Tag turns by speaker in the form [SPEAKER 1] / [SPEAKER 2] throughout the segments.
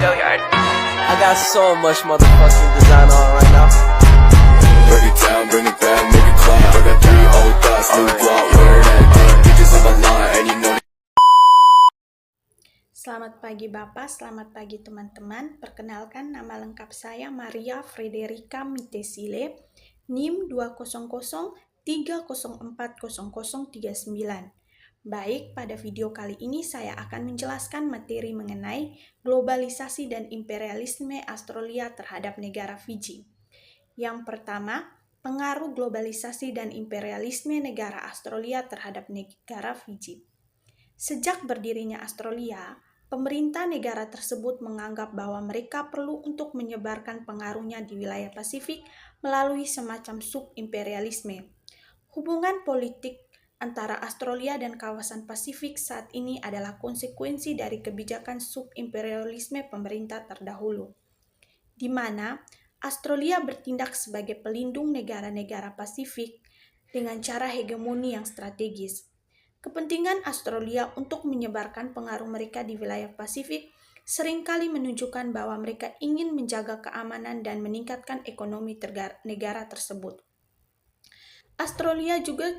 [SPEAKER 1] I got so much motherfucking design on right now.
[SPEAKER 2] Break it down, bring it back, make it clap. I got 3 old thoughts, new block, where that dick. Bitches on my line, and you know.
[SPEAKER 3] Selamat pagi Bapak, selamat pagi teman-teman. Perkenalkan, nama lengkap saya Maria Frederica Mitesile, NIM 200304039. Baik, pada video kali ini saya akan menjelaskan materi mengenai globalisasi dan imperialisme Australia terhadap negara Fiji. Yang pertama, pengaruh globalisasi dan imperialisme negara Australia terhadap negara Fiji. Sejak berdirinya Australia, pemerintah negara tersebut menganggap bahwa mereka perlu untuk menyebarkan pengaruhnya di wilayah Pasifik melalui semacam sub-imperialisme. Hubungan politik antara Australia dan kawasan Pasifik saat ini adalah konsekuensi dari kebijakan sub-imperialisme pemerintah terdahulu, di mana Australia bertindak sebagai pelindung negara-negara Pasifik dengan cara hegemoni yang strategis. Kepentingan Australia untuk menyebarkan pengaruh mereka di wilayah Pasifik seringkali menunjukkan bahwa mereka ingin menjaga keamanan dan meningkatkan ekonomi negara tersebut. Australia juga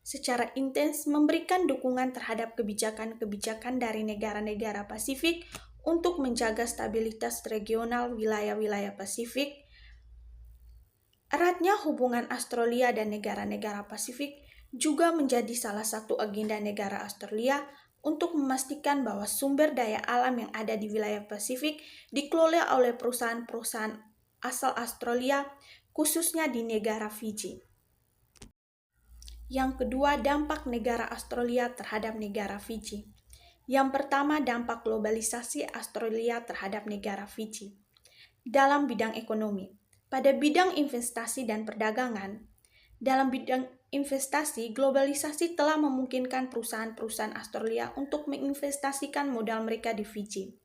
[SPEAKER 3] secara intens memberikan dukungan terhadap kebijakan-kebijakan dari negara-negara Pasifik untuk menjaga stabilitas regional wilayah-wilayah Pasifik. Eratnya hubungan Australia dan negara-negara Pasifik juga menjadi salah satu agenda negara Australia untuk memastikan bahwa sumber daya alam yang ada di wilayah Pasifik dikelola oleh perusahaan-perusahaan asal Australia, khususnya di negara Fiji. Yang kedua, dampak negara Australia terhadap negara Fiji. Yang pertama, dampak globalisasi Australia terhadap negara Fiji. Dalam bidang ekonomi, pada bidang investasi dan perdagangan, dalam bidang investasi, globalisasi telah memungkinkan perusahaan-perusahaan Australia untuk menginvestasikan modal mereka di Fiji.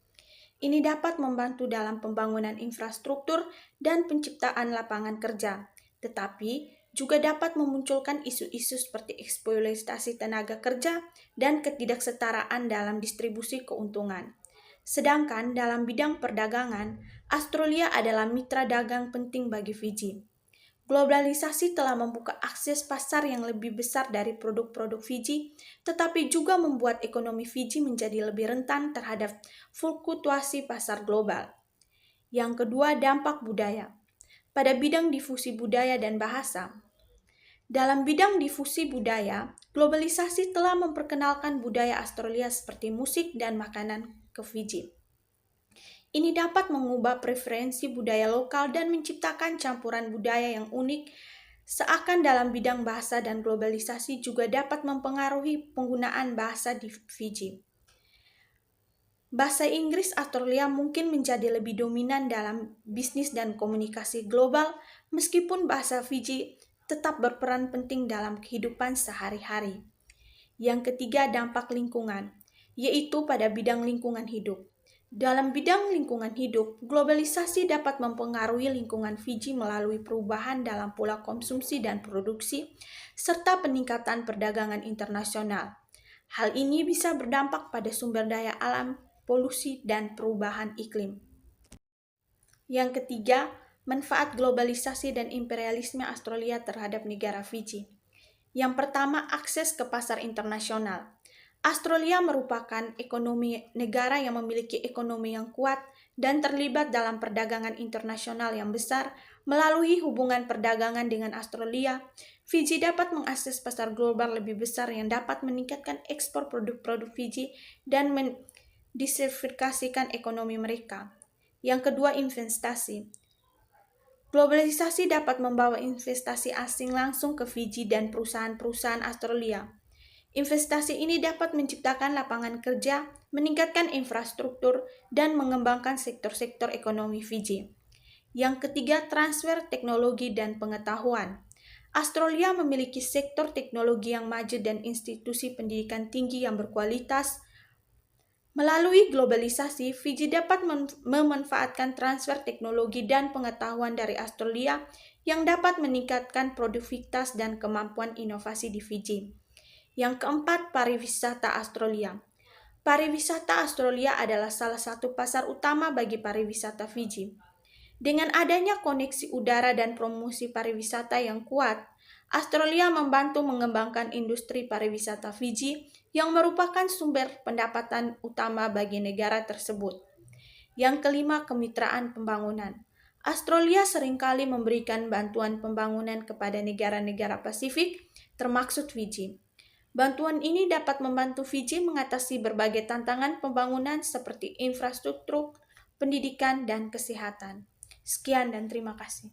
[SPEAKER 3] Ini dapat membantu dalam pembangunan infrastruktur dan penciptaan lapangan kerja, tetapi juga dapat memunculkan isu-isu seperti eksploitasi tenaga kerja dan ketidaksetaraan dalam distribusi keuntungan. Sedangkan dalam bidang perdagangan, Australia adalah mitra dagang penting bagi Fiji. Globalisasi telah membuka akses pasar yang lebih besar dari produk-produk Fiji, tetapi juga membuat ekonomi Fiji menjadi lebih rentan terhadap fluktuasi pasar global. Yang kedua, dampak budaya. Pada bidang difusi budaya dan bahasa. Dalam bidang difusi budaya, globalisasi telah memperkenalkan budaya Australia seperti musik dan makanan ke Fiji. Ini dapat mengubah preferensi budaya lokal dan menciptakan campuran budaya yang unik, seakan dalam bidang bahasa dan globalisasi juga dapat mempengaruhi penggunaan bahasa di Fiji. Bahasa Inggris Australia mungkin menjadi lebih dominan dalam bisnis dan komunikasi global, meskipun bahasa Fiji tetap berperan penting dalam kehidupan sehari-hari. Yang ketiga, dampak lingkungan, yaitu pada bidang lingkungan hidup. Dalam bidang lingkungan hidup, globalisasi dapat mempengaruhi lingkungan Fiji melalui perubahan dalam pola konsumsi dan produksi, serta peningkatan perdagangan internasional. Hal ini bisa berdampak pada sumber daya alam, polusi, dan perubahan iklim. Yang ketiga, manfaat globalisasi dan imperialisme Australia terhadap negara Fiji. Yang pertama, akses ke pasar internasional. Australia merupakan negara yang memiliki ekonomi yang kuat dan terlibat dalam perdagangan internasional yang besar. Melalui hubungan perdagangan dengan Australia, Fiji dapat mengakses pasar global lebih besar yang dapat meningkatkan ekspor produk-produk Fiji dan diversifikasikan ekonomi mereka. Yang kedua, investasi. Globalisasi dapat membawa investasi asing langsung ke Fiji dan perusahaan-perusahaan Australia. Investasi ini dapat menciptakan lapangan kerja, meningkatkan infrastruktur, dan mengembangkan sektor-sektor ekonomi Fiji. Yang ketiga, transfer teknologi dan pengetahuan. Australia memiliki sektor teknologi yang maju dan institusi pendidikan tinggi yang berkualitas. Melalui globalisasi, Fiji dapat memanfaatkan transfer teknologi dan pengetahuan dari Australia yang dapat meningkatkan produktivitas dan kemampuan inovasi di Fiji. Yang keempat, pariwisata Australia. Pariwisata Australia adalah salah satu pasar utama bagi pariwisata Fiji. Dengan adanya koneksi udara dan promosi pariwisata yang kuat, Australia membantu mengembangkan industri pariwisata Fiji yang merupakan sumber pendapatan utama bagi negara tersebut. Yang kelima, kemitraan pembangunan. Australia seringkali memberikan bantuan pembangunan kepada negara-negara Pasifik, termasuk Fiji. Bantuan ini dapat membantu Fiji mengatasi berbagai tantangan pembangunan seperti infrastruktur, pendidikan, dan kesehatan. Sekian dan terima kasih.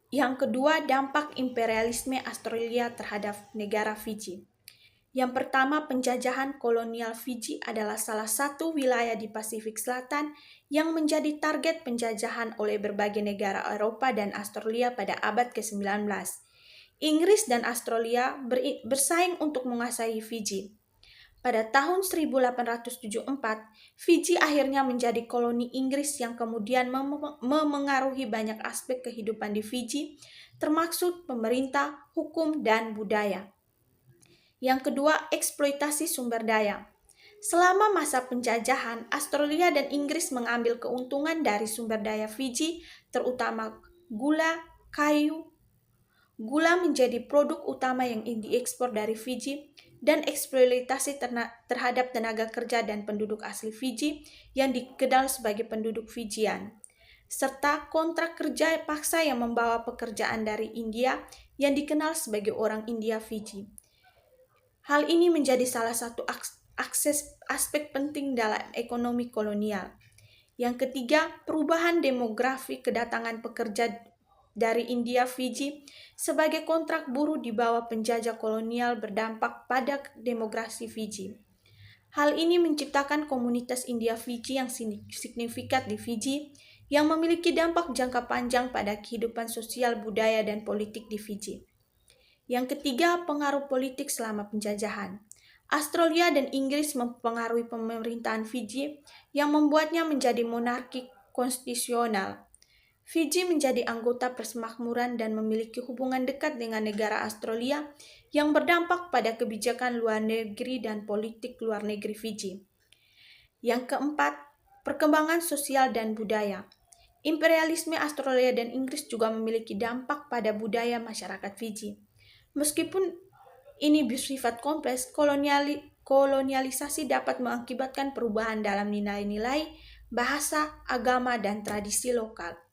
[SPEAKER 3] Yang kedua, dampak imperialisme Australia terhadap negara Fiji. Yang pertama, penjajahan kolonial Fiji adalah salah satu wilayah di Pasifik Selatan yang menjadi target penjajahan oleh berbagai negara Eropa dan Australia pada abad ke-19. Inggris dan Australia bersaing untuk menguasai Fiji. Pada tahun 1874, Fiji akhirnya menjadi koloni Inggris yang kemudian memengaruhi banyak aspek kehidupan di Fiji, termasuk pemerintah, hukum, dan budaya. Yang kedua, eksploitasi sumber daya. Selama masa penjajahan, Australia dan Inggris mengambil keuntungan dari sumber daya Fiji, terutama gula, kayu. Gula menjadi produk utama yang diekspor dari Fiji, dan eksploitasi terhadap tenaga kerja dan penduduk asli Fiji yang dikenal sebagai penduduk Fijian, serta kontrak kerja paksa yang membawa pekerjaan dari India yang dikenal sebagai orang India Fiji. Hal ini menjadi salah satu aspek penting dalam ekonomi kolonial. Yang ketiga, perubahan demografi kedatangan pekerja dari India Fiji sebagai kontrak buruh di bawah penjajah kolonial berdampak pada demografi Fiji. Hal ini menciptakan komunitas India Fiji yang signifikan di Fiji yang memiliki dampak jangka panjang pada kehidupan sosial, budaya, dan politik di Fiji. Yang ketiga, pengaruh politik selama penjajahan. Australia dan Inggris mempengaruhi pemerintahan Fiji yang membuatnya menjadi monarki konstitusional. Fiji menjadi anggota persemakmuran dan memiliki hubungan dekat dengan negara Australia yang berdampak pada kebijakan luar negeri dan politik luar negeri Fiji. Yang keempat, perkembangan sosial dan budaya. Imperialisme Australia dan Inggris juga memiliki dampak pada budaya masyarakat Fiji. Meskipun ini bersifat kompleks, kolonialisasi dapat mengakibatkan perubahan dalam nilai-nilai, bahasa, agama, dan tradisi lokal.